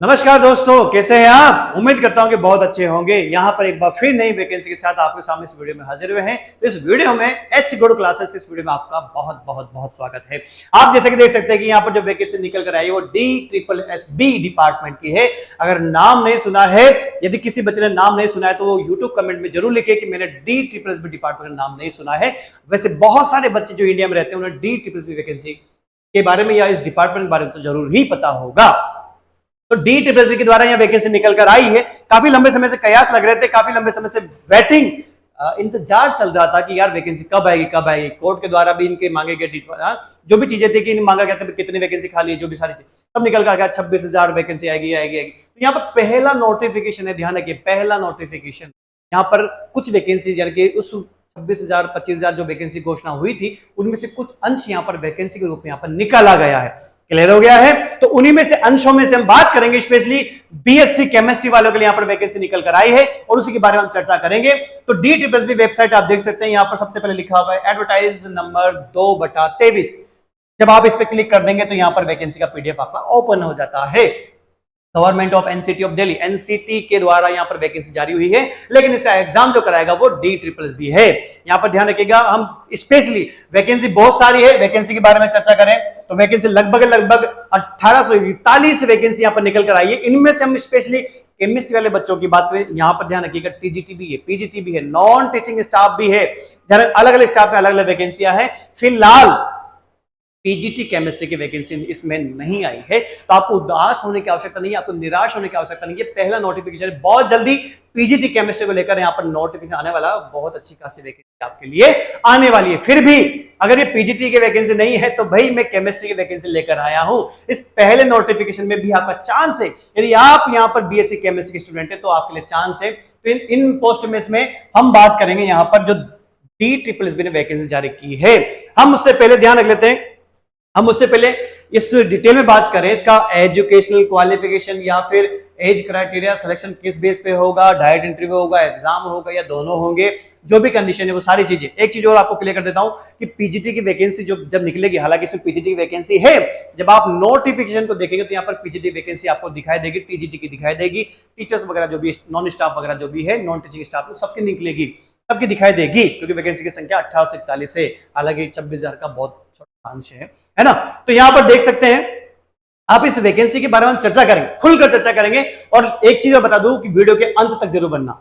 नमस्कार दोस्तों, कैसे हैं आप। उम्मीद करता हूं कि बहुत अच्छे होंगे। यहां पर एक बार फिर नई वैकेंसी के साथ आपके सामने इस वीडियो में हाजिर हुए हैं। तो इस वीडियो में एच गुड क्लासेस के इस वीडियो में आपका बहुत बहुत बहुत स्वागत है। आप जैसे कि देख सकते हैं कि यहां पर जो वैकेंसी निकल कर आई है वो DSSB डिपार्टमेंट की है। अगर नाम नहीं सुना है, यदि किसी बच्चे ने नाम नहीं सुना है तो वो यूट्यूब कमेंट में जरूर लिखे कि मैंने DSSB डिपार्टमेंट का नाम नहीं सुना है। वैसे बहुत सारे बच्चे जो इंडिया में रहते हैं उन्हें DSSB वैकेंसी के बारे में या इस डिपार्टमेंट के बारे में तो जरूर ही पता होगा। तो DSSB के द्वारा यह वैकेंसी निकल कर आई है। काफी लंबे समय से कयास लग रहे थे, काफी लंबे समय से वेटिंग इंतजार चल रहा था कि यार वैकेंसी कब आएगी कब आएगी। कोर्ट के द्वारा भी इनके मांगे गए जो भी चीजें थी कि मांगा गया था कितनी वैकेंसी खाली है, जो भी सारी चीज सब निकल कर गया। 26,000 वैकेंसी आएगी आएगी आएगी। तो यहाँ पर पहला नोटिफिकेशन है, ध्यान रखिए पहला नोटिफिकेशन। यहाँ पर कुछ वैकेंसी यानी कि उस 26,000 25,000 जो वैकेंसी घोषणा हुई थी उनमें से कुछ अंश यहाँ पर वैकेंसी के रूप में यहाँ पर निकाला गया है। क्लियर हो गया है। तो उन्हीं में से अंशों में से हम बात करेंगे। स्पेशली बीएससी केमिस्ट्री वालों के लिए यहाँ पर वैकेंसी निकल कर आई है और उसी के बारे में हम चर्चा करेंगे। तो DSSB वेबसाइट आप देख सकते हैं, यहाँ पर सबसे पहले लिखा हुआ है एडवर्टाइज नंबर 2/23। जब आप इस पर क्लिक कर देंगे तो यहाँ पर वैकेंसी का PDF आपका ओपन हो जाता है। Government of NCT of Delhi NCT के द्वारा यहाँ पर वैकेंसी जारी हुई है, लेकिन इसका एग्जाम जो कराएगा वो DSSB है। यहाँ पर ध्यान रखिएगा, हम स्पेशली वैकेंसी बहुत सारी है, वैकेंसी के बारे में चर्चा करें तो वैकेंसी लगभग 1841 वैकेंसी यहाँ पर निकल कर आई है। इनमें से हम स्पेशली केमिस्ट्री वाले बच्चों की बात करें, यहाँ पर ध्यान रखिएगा TGT भी है, PGT भी है, नॉन टीचिंग स्टाफ भी है। अलग अलग स्टाफ में अलग अलग वैकेंसियां हैं। फिलहाल पीजीटी केमिस्ट्री की वैकेंसी इसमें नहीं आई है, तो आपको उदास होने की आवश्यकता नहीं है, आपको निराश होने की आवश्यकता नहीं है। पहला नोटिफिकेशन बहुत जल्दी पीजीटी केमिस्ट्री को लेकर यहाँ पर नोटिफिकेशन आने वाला, बहुत अच्छी खासी वैकेंसी आपके लिए आने वाली है। फिर भी अगर ये पीजीटी की वैकेंसी नहीं है तो भाई मैं केमिस्ट्री की वैकेंसी लेकर आया हूं। इस पहले नोटिफिकेशन में भी आपका चांस है, यदि आप यहाँ पर बीएससी केमिस्ट्री के स्टूडेंट है तो आपके लिए चांस है। तो इन पोस्ट में इसमें हम बात करेंगे यहाँ पर जो DSSB ने वैकेंसी जारी की है। हम उससे पहले ध्यान रख लेते हैं, हम उससे पहले इस डिटेल में बात करें इसका एजुकेशनल क्वालिफिकेशन या फिर एज क्राइटेरिया सिलेक्शन किस बेस पे होगा, डायरेक्ट इंटरव्यू होगा, एग्जाम होगा या दोनों होंगे, जो भी कंडीशन है वो सारी चीजें। एक चीज और आपको क्लियर कर देता हूं कि पीजीटी की वैकेंसी जब निकलेगी, हालांकि इसमें पीजीटी की वैकेंसी है, जब आप नोटिफिकेशन को देखेंगे तो यहाँ पर पीजीटी वैकेंसी आपको दिखाई देगी, टीजीटी की दिखाई देगी, टीचर्स वगैरह जो भी नॉन स्टाफ वगैरह जो भी है, नॉन टीचिंग स्टाफ सबकी निकलेगी, सबकी दिखाई देगी, क्योंकि वैकेंसी की संख्या 18 से 41 है। हालांकि 26,000 का बहुत छोटा अंश है ना। तो यहां पर देख सकते हैं आप इस वैकेंसी के बारे में चर्चा करेंगे, खुलकर चर्चा करेंगे। और एक चीज मैं बता दूं कि वीडियो के अंत तक जरूर बनना।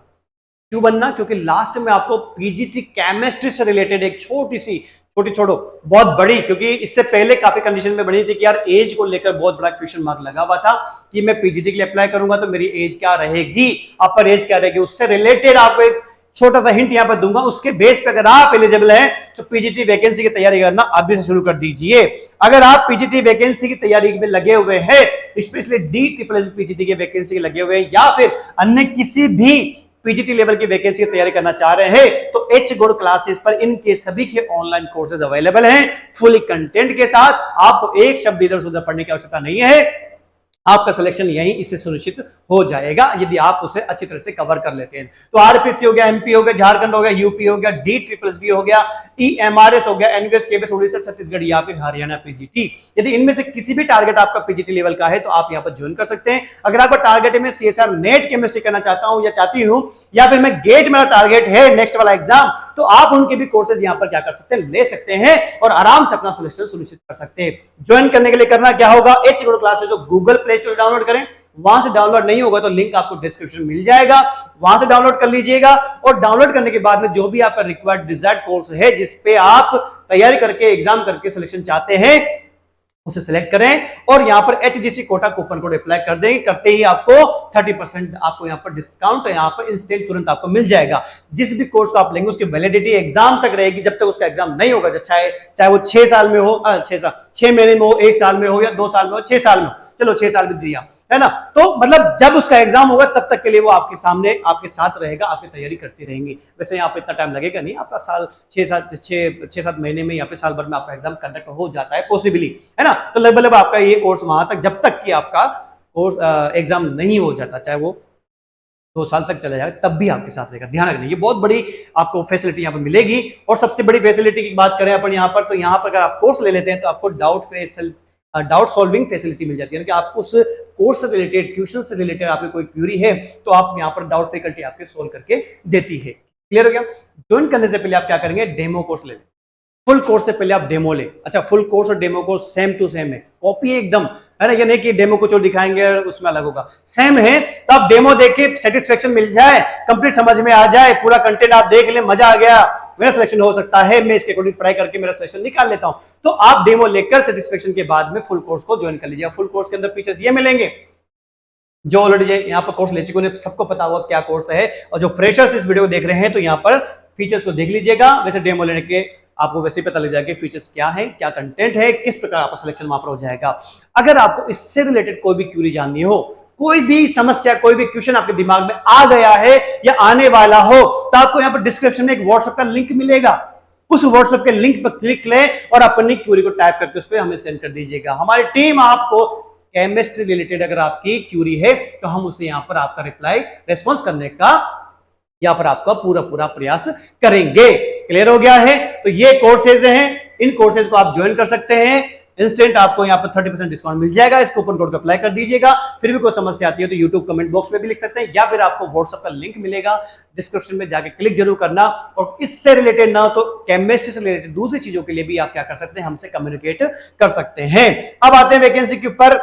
क्यों बनना? क्योंकि लास्ट में आपको पीजीटी केमिस्ट्री से रिलेटेड एक छोटी छोड़ो बहुत बड़ी, क्योंकि इससे पहले काफी कंडीशन में बनी थी कि यार एज को लेकर बहुत बड़ा क्वेश्चन मार्क लगा हुआ था कि मैं पीजीटी के लिए अप्लाई करूंगा तो मेरी एज क्या रहेगी, अपर एज क्या रहेगी। उससे रिलेटेड आपको एक छोटा सा हिंट यहां पर दूंगा, उसके बेस पे अगर आप एलिजिबल हैं तो पीजीटी वैकेंसी की तैयारी करना अभी से शुरू कर दीजिए। अगर आप पीजीटी वैकेंसी की तैयारी में लगे हुए हैं, स्पेशली DSSB पीजीटी की वैकेंसी के लगे हुए हैं या फिर अन्य किसी भी पीजीटी लेवल की वैकेंसी की तैयारी करना चाह रहे हैं, तो एच गुड क्लासेस पर इनके सभी के ऑनलाइन कोर्सेज अवेलेबल हैं फुली कंटेंट के साथ। आपको एक शब्द इधर से उधर पढ़ने की आवश्यकता नहीं है, आपका सिलेक्शन यहीं इससे सुनिश्चित हो जाएगा यदि आप उसे अच्छी तरह से कवर कर लेते हैं। तो आरपीसी हो गया, एमपी हो गया, झारखंड हो गया, यूपी हो गया, DSSB हो गया, EMRS हो गया, एनवीएस केबीएस उड़ीसा छत्तीसगढ़ या फिर हरियाणा पीजीटी। यदि इनमें से किसी भी टारगेट आपका पीजीटी लेवल का है तो आप यहाँ पर ज्वाइन कर सकते हैं। अगर आपका टारगेट है मैं CSR नेट केमिस्ट्री करना चाहता हूं या चाहती हूं, या फिर मैं गेट मेरा टारगेट है नेक्स्ट वाला एग्जाम, तो आप उनके भी कोर्सेज यहाँ पर क्या कर सकते हैं, ले सकते हैं और आराम से अपना सिलेक्शन सुनिश्चित कर सकते हैं। ज्वाइन करने के लिए करना क्या होगा, एच गुड क्लासेस जो गूगल प्ले स्टोर डाउनलोड करें, वहां से डाउनलोड नहीं होगा तो लिंक आपको डिस्क्रिप्शन में मिल जाएगा, वहां से डाउनलोड कर लीजिएगा। और डाउनलोड करने के बाद में जो भी आपका रिक्वायर्ड डिजायर्ड कोर्स है जिस पे आप तैयारी करके एग्जाम करके सिलेक्शन चाहते हैं उसे सिलेक्ट करें और यहां पर HGC Kota coupon code apply कर देंगे। करते ही आपको 30% आपको यहां पर डिस्काउंट यहां पर इंस्टेंट तुरंत आपको मिल जाएगा। जिस भी कोर्स को आप लेंगे उसकी वैलिडिटी एग्जाम तक रहेगी, जब तक उसका एग्जाम नहीं होगा, चाहे वो 6 साल में हो, 6 महीने में हो, 1 साल में हो या 2 साल में हो, 6 साल में हो, चलो 6 साल भी दिया है ना। तो मतलब जब उसका एग्जाम होगा तब तक के लिए वो आपके सामने आपके साथ रहेगा, आपकी तैयारी करती रहेंगे। वैसे यहाँ पे इतना टाइम लगेगा नहीं, आपका साल 6-7 महीने में या फिर साल भर में आपका एग्जाम कंडक्ट हो जाता है पॉसिबली, है ना। तो लगभग आपका ये कोर्स वहां तक, जब तक कि आपका कोर्स एग्जाम नहीं हो जाता, चाहे वो 2 साल तक चला जाएगा, तब भी आपके साथ रहेगा। ध्यान रखना, ये बहुत बड़ी आपको फैसिलिटी यहाँ पर मिलेगी। और सबसे बड़ी फैसिलिटी की बात करें अपन यहाँ पर, तो यहाँ पर अगर आप कोर्स ले लेते हैं तो आपको डाउट सॉल्विंग फैसिलिटी मिल जाती है, कि आपको उस कोर्स से रिलेटेड, ट्यूशन से रिलेटेड आपकी कोई क्यूरी है तो आप यहाँ पर डाउट फैकल्टी आपके सोल्व करके देती है। क्लियर हो गया? ज्वाइन करने से पहले आप क्या करेंगे, डेमो कोर्स ले लें। फुल कोर्स से पहले आप डेमो ले। अच्छा, फुल कोर्स और demo course same to same है, कॉपी है एकदम, है ना, ये नहीं कि डेमो को जो दिखाएंगे उसमें अलग होगा, सेम है। तो आप डेमो देख के सेटिस्फेक्शन मिल जाए, कंप्लीट समझ में आ जाए, पूरा कंटेंट आप देख ले, मजा आ गया, मेरा सिलेक्शन हो सकता है, मैं इसके अकॉर्डिंग पढ़ाई करके मेरा सिलेक्शन निकाल लेता हूं, तो आप डेमो लेकर सेटिस्फेक्शन के बाद में फुल कोर्स को ज्वाइन कर लीजिए। फुल कोर्स के अंदर फीचर्स ये मिलेंगे, जो ऑलरेडी यहाँ पर कोर्स ले चुके हैं सबको पता होगा क्या कोर्स है, और जो फ्रेशर्स इस वीडियो को देख रहे हैं तो यहाँ पर फीचर्स को देख लीजिएगा। वैसे डेमो लेने के आपको वैसे ही पता लग जाएगा फीचर्स क्या है, क्या कंटेंट है, किस प्रकार आपका सिलेक्शन वहां पर हो जाएगा। अगर आपको इससे रिलेटेड कोई भी क्यूरी जाननी हो, कोई भी समस्या, कोई भी क्वेश्चन आपके दिमाग में आ गया है या आने वाला हो, तो आपको यहाँ पर डिस्क्रिप्शन में एक व्हाट्सएप का लिंक मिलेगा, उस व्हाट्सएप के लिंक पर क्लिक लें और अपनी क्यूरी को टाइप करके उस पर हमें सेंड कर दीजिएगा। हमारी टीम आपको केमिस्ट्री रिलेटेड अगर आपकी क्यूरी है तो हम उसे यहाँ पर आपका रिप्लाई, रेस्पॉन्स करने का यहाँ पर आपका पूरा प्रयास करेंगे। क्लियर हो गया है? तो ये कोर्सेज हैं, इन कोर्सेज को आप ज्वाइन कर सकते हैं। इंस्टेंट आपको यहाँ पर 30% डिस्काउंट मिल जाएगा। इस कूपन कोड को अप्लाई कर दीजिएगा। फिर भी कोई समस्या आती है तो यूट्यूब कमेंट बॉक्स में भी लिख सकते हैं, या फिर आपको व्हाट्सएप का लिंक मिलेगा, डिस्क्रिप्शन में जाके क्लिक जरूर करना। और इससे रिलेटेड ना तो केमिस्ट्री से रिलेटेड दूसरी चीजों के लिए भी आप क्या कर सकते हैं, हमसे कम्युनिकेट कर सकते हैं। अब आते हैं वैकेंसी के ऊपर।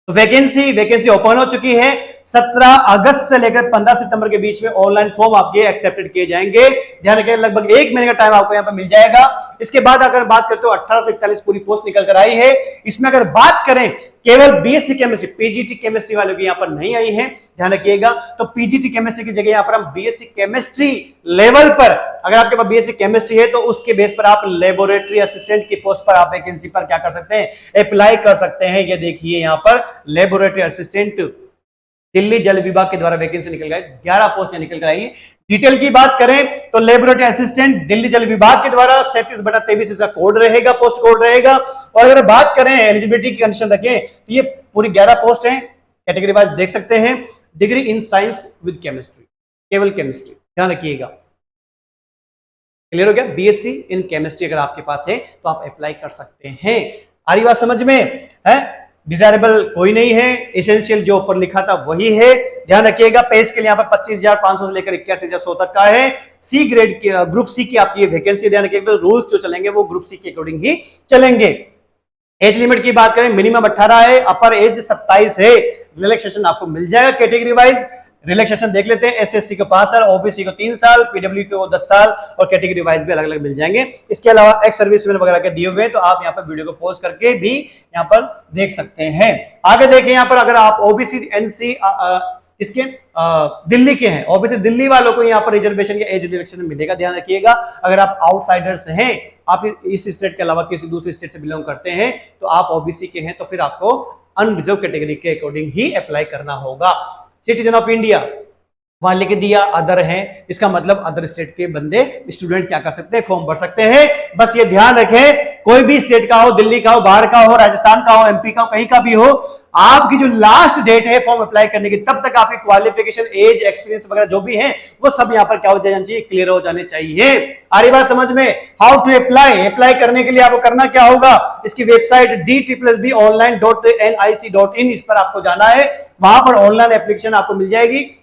वैकेंसी ओपन हो चुकी है। 17 अगस्त से लेकर 15 सितंबर के बीच में ऑनलाइन फॉर्म आपके एक्सेप्टेड किए जाएंगे। ध्यान रखिए, लगभग 1 महीने का टाइम आपको यहाँ पर मिल जाएगा। इसके बाद अगर बात करते हो 18 से 41 पूरी पोस्ट निकल कर आई है। इसमें अगर बात करें केवल बीएससी केमिस्ट्री, पीजीटी केमिस्ट्री वालों की यहाँ पर नहीं आई है, ध्यान रखिएगा। तो पीजीटी केमिस्ट्री की जगह यहाँ पर हम बीएससी केमिस्ट्री लेवल पर, अगर आपके पास बीएससी केमिस्ट्री है तो उसके बेस पर आप लेबोरेटरी असिस्टेंट की पोस्ट पर आप वैकेंसी पर क्या कर सकते हैं, अप्लाई कर सकते हैं। ये देखिए यहाँ पर लेबोरेटरी असिस्टेंट दिल्ली जल विभाग के द्वारा वैकेंसी निकल गई, 11 पोस्ट निकल कर आई। डिटेल की बात करें तो लेबोरेटरी असिस्टेंट दिल्ली जल विभाग के द्वारा 37/23 इसका कोड रहेगा, पोस्ट कोड रहेगा। और अगर बात करें एलिजिबिलिटी की कंडीशन रखें तो ये पूरी 11 पोस्ट हैं, कैटेगरी वाइज देख सकते हैं। Degree in science with chemistry, केवल केमिस्ट्री, ध्यान रखिएगा। क्लियर हो गया? बीएससी इन केमिस्ट्री अगर आपके पास है तो आप अप्लाई कर सकते हैं। आ रही बात समझ में है? डिजायरेबल कोई नहीं है, एसेंशियल जो ऊपर लिखा था वही है। ध्यान रखिएगा, पेज के लिए यहाँ पर 25,500 से लेकर 81,100 तक का है। सी ग्रेड की, ग्रुप सी की आपकी वैकेंसी, ध्यान रखिएगा। रूल्स जो चलेंगे वो ग्रुप सी के अकॉर्डिंग ही चलेंगे। एज लिमिट की बात करें, मिनिमम 18 है, अपर एज 27 है। रिलैक्सेशन आपको मिल जाएगा कैटेगरी वाइज। रिलैक्सेशन देख लेते हैं, एससी को 5 साल, ओबीसी को 3 साल, पीडब्ल्यू को 10 साल, और कैटेगरी वाइज भी अलग अलग मिल जाएंगे। इसके अलावा एक्स सर्विसमैन वगैरह के दिए हुए हैं, तो आप यहाँ पर वीडियो को पॉज करके भी यहाँ पर देख सकते हैं। आगे देखें, यहाँ पर अगर आप ओबीसी एनसी इसके दिल्ली के हैं, ओबीसी दिल्ली वालों को यहाँ पर रिजर्वेशन या एज रिलैक्सेशन मिलेगा। ध्यान रखिएगा, अगर आप आउटसाइडर्स हैं, आप इस स्टेट के अलावा किसी दूसरे स्टेट से बिलोंग करते हैं, तो आप ओबीसी के हैं, तो फिर आपको अनरिजर्व कैटेगरी के अकॉर्डिंग ही अप्लाई करना होगा। सिटीजन ऑफ इंडिया वहां लिख दिया अदर है, इसका मतलब अदर स्टेट के बंदे स्टूडेंट क्या कर सकते हैं, फॉर्म भर सकते हैं। बस ये ध्यान रखें, कोई भी स्टेट का हो, दिल्ली का हो, बाहर का हो, राजस्थान का हो, एमपी का हो, कहीं का भी हो, आपकी जो लास्ट डेट है फॉर्म अप्लाई करने की, तब तक आपकी क्वालिफिकेशन, एज, एक्सपीरियंस वगैरह जो भी है वो सब यहाँ पर क्या हो जाना चाहिए, क्लियर हो जाने चाहिए। आ रही बात समझ में? हाउ टू अप्लाई, अप्लाई करने के लिए आपको करना क्या होगा, इसकी वेबसाइट DTPLSB-online.nic.in, इस पर आपको जाना है। वहां पर ऑनलाइन एप्लीकेशन आपको मिल जाएगी,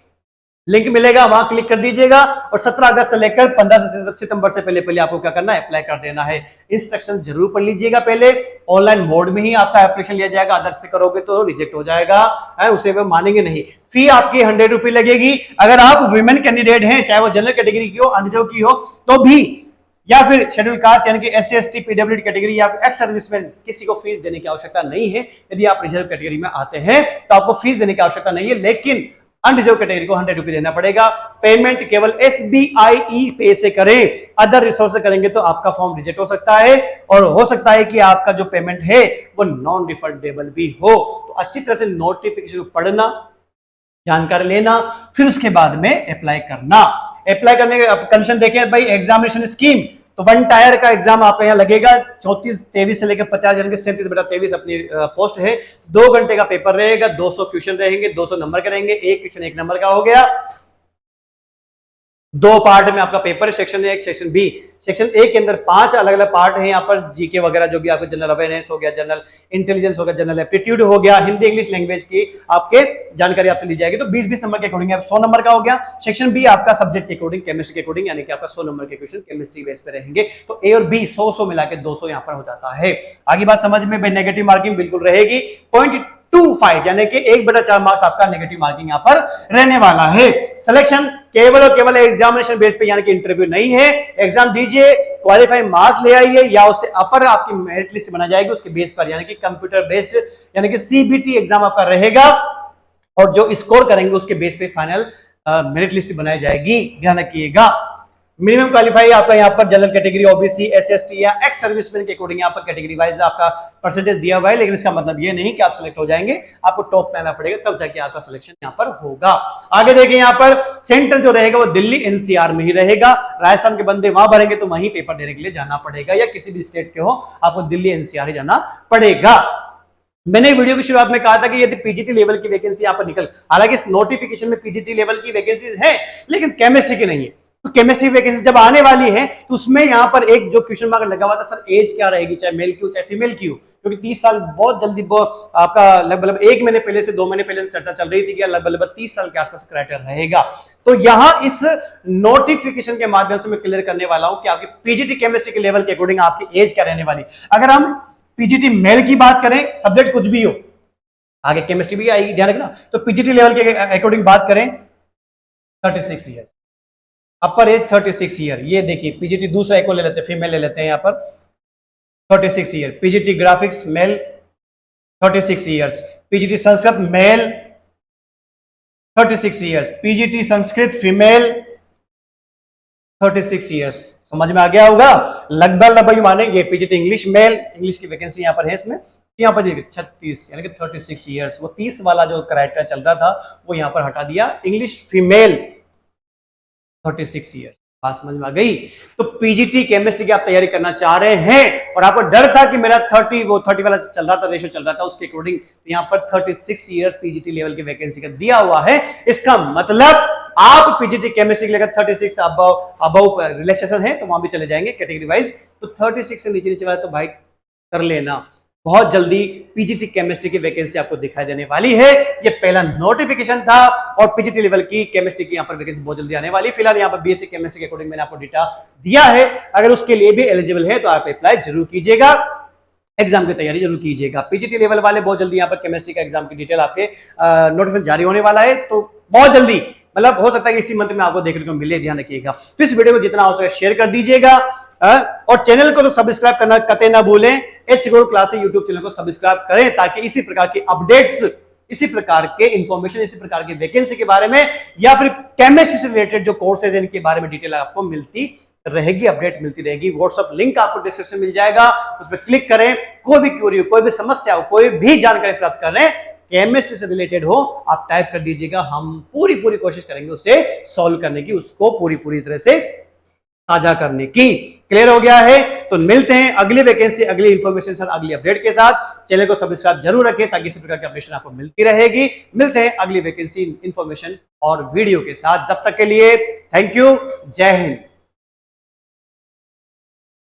लिंक मिलेगा, वहां क्लिक कर दीजिएगा। और 17 अगस्त से लेकर 15 सितंबर से पहले आपको क्या करना है, अप्लाई कर देना है। इंस्ट्रक्शन जरूर पढ़ लीजिएगा पहले, ऑनलाइन मोड में ही आपका एप्लीकेशन लिया जाएगा, अदर से करोगे तो रिजेक्ट हो जाएगा, उसे वे मानेंगे नहीं। फी आपकी 100 रुपये लगेगी। अगर आप वुमेन कैंडिडेट हैं, चाहे वो जनरल कैटेगरी की हो, अनरिजर्व की हो, तो भी, या फिर शेड्यूल कास्ट यानी कि SC ST PWD कैटेगरी या एक्स सर्विसमैन, किसी को फीस देने की आवश्यकता नहीं है। यदि आप रिजर्व कैटेगरी में आते हैं तो आपको फीस देने की आवश्यकता नहीं है, लेकिन अनरिजर्व कैटेगरी को 100 रुपये देना पड़ेगा। पेमेंट केवल SBI पे से करें, अदर रिसोर्स से करेंगे तो आपका फॉर्म रिजेक्ट हो सकता है, और हो सकता है कि आपका जो पेमेंट है वो नॉन रिफंडेबल भी हो। तो अच्छी तरह से नोटिफिकेशन पढ़ना, जानकारी लेना, फिर उसके बाद में अप्लाई करना। अप्लाई करने के कंडीशन देखें भाई, एग्जामिनेशन स्कीम, तो 1 टायर का एग्जाम आप यहाँ लगेगा। 34-23 से लेकर 50 यानी कि 37/23 अपनी पोस्ट है। 2 घंटे का पेपर रहेगा, 200 क्वेश्चन रहेंगे, 200 नंबर के रहेंगे, एक क्वेश्चन 1 नंबर का हो गया। दो पार्ट में आपका पेपर है, section A, section B. Section A के अंदर 5 अलग अलग पार्ट हैं। यहाँ पर जीके वगैरह जो भी आपको जनरल अवेयरनेस हो गया, जनरल इंटेलिजेंस हो गया, जनरल एप्टीट्यूड हो गया, हिंदी इंग्लिश लैंग्वेज की आपके जानकारी आपसे ली जाएगी। तो 20-20 नंबर के अकॉर्डिंग 100 नंबर का हो गया। सेक्शन बी आपका सब्जेक्ट के अकॉर्डिंग, केमिस्ट्री के अकॉर्डिंग, यानी कि आपका 100 नंबर के क्वेश्चन केमिस्ट्री बेस पे रहेंगे। तो ए और बी 100 मिला के 200 यहाँ पर हो जाता है। आगे बात समझ में, नेगेटिव मार्किंग बिल्कुल रहेगी 0.25, यानी कि 1/4 मार्क्स आपका नेगेटिव मार्किंग यहाँ पर रहने वाला है। सिलेक्शन केवल और केवल एग्जामिनेशन बेस पे, यानी कि इंटरव्यू नहीं है। एग्जाम दीजिए, क्वालिफाइंग मार्क्स ले आइए, या उससे अपर आपकी मेरिट लिस्ट बना जाएगी उसके बेस पर, यानी कि कंप्यूटर बेस्ड, यानी कि सीबीटी एग्जाम आपका रहेगा, और जो स्कोर करेंगे उसके बेस पे फाइनल मेरिट लिस्ट बनाई जाएगी। ध्यान रखिएगा। मिनिमम क्वालिफाई आपका यहाँ पर जनरल कैटेगरी, ओबीसी, एसएसटी या एक्स सर्विसमैन के अकॉर्डिंग यहाँ पर कैटेगरी वाइज आपका परसेंटेज दिया हुआ है। लेकिन इसका मतलब ये नहीं कि आप सिलेक्ट हो जाएंगे, आपको टॉप में आना पड़ेगा, तब जाके आपका सिलेक्शन यहाँ पर होगा। आगे देखिए, यहाँ पर सेंटर जो रहेगा वो दिल्ली एनसीआर में ही रहेगा। राजस्थान के बंदे वहां भरेंगे तो वहीं पेपर देने के लिए जाना पड़ेगा, या किसी भी स्टेट के हो आपको दिल्ली एनसीआर ही जाना पड़ेगा। मैंने वीडियो की शुरुआत में कहा था कि यदि पीजीटी लेवल की वैकेंसी यहाँ पर निकल, हालांकि इस नोटिफिकेशन में पीजीटी लेवल की वैकेंसी है लेकिन केमिस्ट्री की नहीं है। तो केमिस्ट्री वैकेंसी जब आने वाली है तो उसमें यहाँ पर एक जो क्वेश्चन मार्क लगा हुआ था, सर एज क्या रहेगी, चाहे मेल की हो चाहे फीमेल की हो, क्योंकि 30 साल बहुत जल्दी आपका लगभग 1 महीने पहले से 2 महीने पहले से चर्चा चल रही थी कि लगभग 30 साल के आसपास क्राइटेरिया रहेगा। तो यहाँ इस नोटिफिकेशन के माध्यम से मैं क्लियर करने वाला हूं कि आपकी पीजीटी केमिस्ट्री के लेवल के अकॉर्डिंग आपकी एज क्या रहने वाली। अगर हम पीजीटी मेल की बात करें, सब्जेक्ट कुछ भी हो, आगे केमिस्ट्री भी आएगी, ध्यान रखना। तो पीजीटी लेवल के अकॉर्डिंग बात करें 36 ईयर्स, अपर एज 36 ईयर। ये देखिए पीजीटी दूसरा एक ले लेते हैं, फीमेल ले लेते हैं यहाँ पर 36 year. PGT graphics male 36 years. PGT Sanskrit male 36 years. PGT Sanskrit female 36 years. समझ में आ गया होगा, लगभग मानेंगे। पीजीटी इंग्लिश मेल, इंग्लिश की वैकेंसी यहाँ पर है इसमें, यहाँ पर देखिए 36 यानी कि 36 ईयर्स। वो 30 वाला जो क्राइटेरिया चल रहा था वो यहाँ पर हटा दिया। English female 36 years. बात समझ में आ गई। तो पीजीटी केमिस्ट्री की आप तैयारी करना चाह रहे हैं और आपको डर था कि मेरा 30 वाला चल रहा था, रेशो चल रहा था, उसके अकॉर्डिंग यहाँ पर 36 ईयर्स पीजीटी लेवल की वैकेंसी का दिया हुआ है। इसका मतलब आप पीजीटी केमिस्ट्री के लेकर 36 अबव रिलैक्सेशन है तो वहां भी चले जाएंगे कैटेगरी वाइज। तो 36 से नीचे वाला तो भाई कर लेना, बहुत जल्दी पीजीटी केमिस्ट्री की वैकेंसी आपको दिखाई देने वाली है। ये पहला नोटिफिकेशन था और पीजीटी लेवल की केमिस्ट्री की यहाँ पर वैकेंसी बहुत जल्दी आने वाली। फिलहाल यहाँ पर बीएससी केमिस्ट्री के अकॉर्डिंग मैंने आपको डेटा दिया है, अगर उसके लिए भी एलिजिबल है तो आप अप्लाई जरूर कीजिएगा, एग्जाम की तैयारी जरूर कीजिएगा। पीजीटी लेवल वाले बहुत जल्दी यहाँ पर केमिस्ट्री का एग्जाम की डिटेल आपके नोटिफिकेशन जारी होने वाला है, तो बहुत जल्दी, मतलब हो सकता है कि इसी मंथ में आपको देखने को मिले, ध्यान रखिएगा। तो इस वीडियो को जितना हो सके शेयर कर दीजिएगा और चैनल को तो सब्सक्राइब करना कतई ना भूलें। एच गुरु क्लासेस यूट्यूब चैनल को सब्सक्राइब करें ताकि इसी प्रकार के अपडेट्स, इसी प्रकार के इंफॉर्मेशन, इसी प्रकार की वैकेंसी के बारे में या फिर केमिस्ट्री से रिलेटेड जो कोर्सेज हैं इनके बारे में डिटेल आपको मिलती रहेगी, अपडेट मिलती रहेगी। व्हाट्सएप लिंक आपको डिस्क्रिप्शन मिल जाएगा, उस पर क्लिक करें। कोई भी क्वेरी हो, कोई भी समस्या हो, कोई भी जानकारी प्राप्त करें, केमिस्ट्री से रिलेटेड हो, आप टाइप कर दीजिएगा, हम पूरी कोशिश करेंगे उसे सॉल्व करने की, उसको पूरी तरह से साझा करने की। क्लियर हो गया है? तो मिलते हैं अगली वैकेंसी, अगली इंफॉर्मेशन साथ, अगली अपडेट के साथ। चैनल को सब्सक्राइब जरूर रखें ताकि इसी प्रकार की अपडेशन आपको मिलती रहेगी। मिलते हैं अगली वैकेंसी, इंफॉर्मेशन और वीडियो के साथ। जब तक के लिए थैंक यू, जय हिंद।